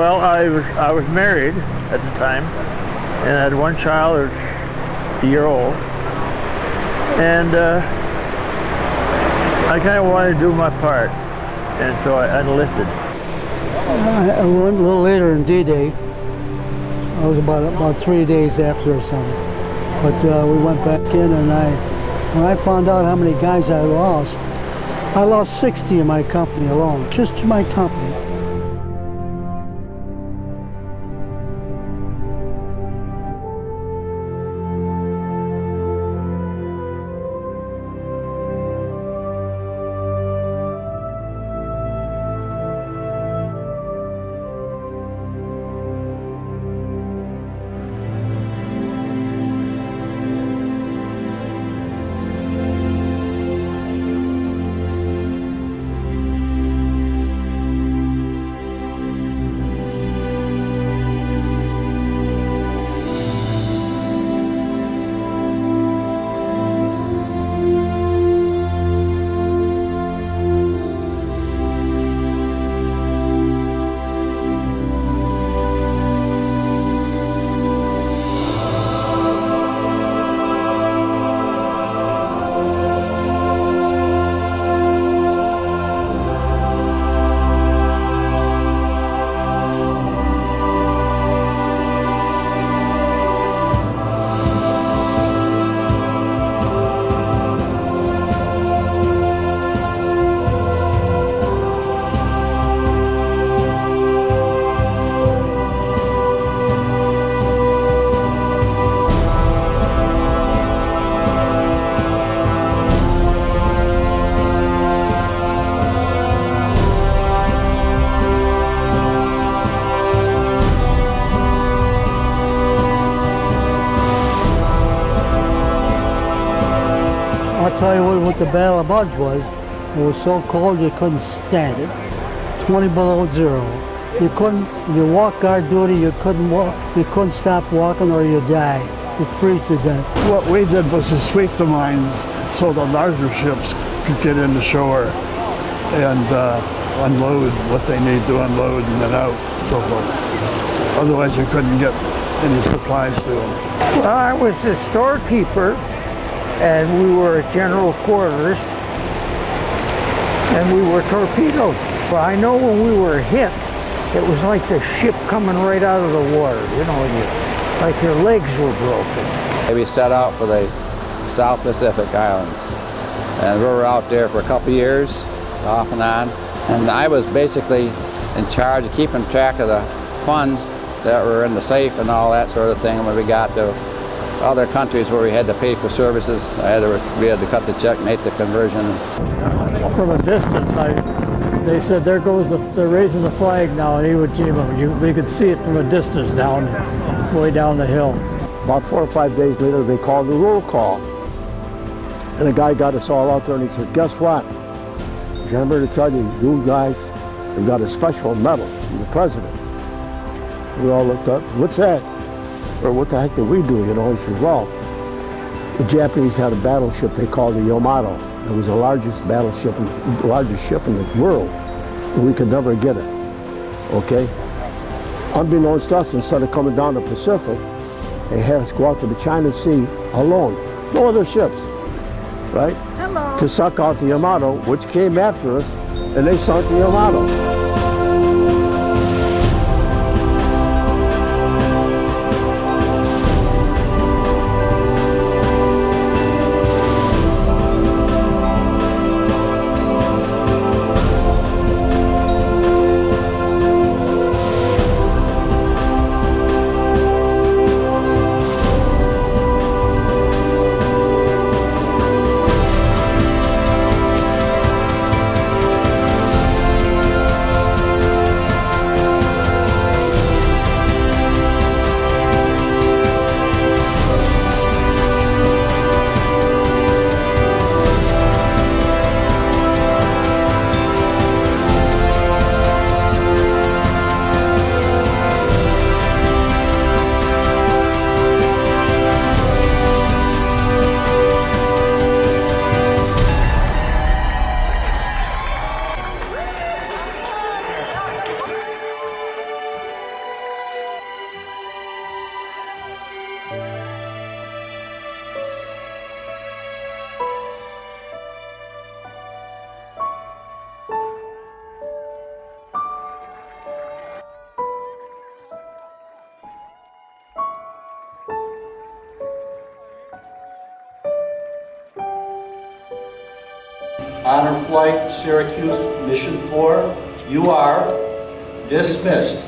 Well, I was married at the time, and I had one child who was a year old, and I kind of wanted to do my part, and so I enlisted. I went a little later in D-Day. I was about 3 days after or something. But we went back in, and when I found out how many guys I lost 60 in my company alone, just my company. I'll tell you what the Battle of Buds was. It was so cold you couldn't stand it. 20 below zero. You walk guard duty, you couldn't walk, you couldn't stop walking or you'd die. You'd freeze to death. What we did was to sweep the mines so the larger ships could get in the shore and unload what they need to unload and then out, so forth. Otherwise you couldn't get any supplies to them. Well, I was a storekeeper, and we were at general quarters, and we were torpedoed. But I know when we were hit, it was like the ship coming right out of the water, you know, like your legs were broken. We set out for the South Pacific Islands, and we were out there for a couple years, off and on, and I was basically in charge of keeping track of the funds that were in the safe and all that sort of thing. When we got to other countries where we had to pay for services, we had to cut the check, make the conversion. From a distance, they said, "There goes they're raising the flag now in Iwo Jima." We could see it from a distance way down the hill. About 4 or 5 days later, they called the roll call. And the guy got us all out there and he said, "Guess what?" He said, "I'm here to tell you, you guys have got a special medal from the president." We all looked up, "What's that?" Or "What the heck did we do?" You know, he said, "Well, the Japanese had a battleship they called the Yamato. It was the largest battleship, the largest ship in the world. And we could never get it, okay? Unbeknownst to us, instead of coming down the Pacific, they had us go out to the China Sea alone. No other ships, right? Hello. To suck out the Yamato, which came after us, and they sunk the Yamato. Honor Flight Syracuse Mission 4, you are dismissed.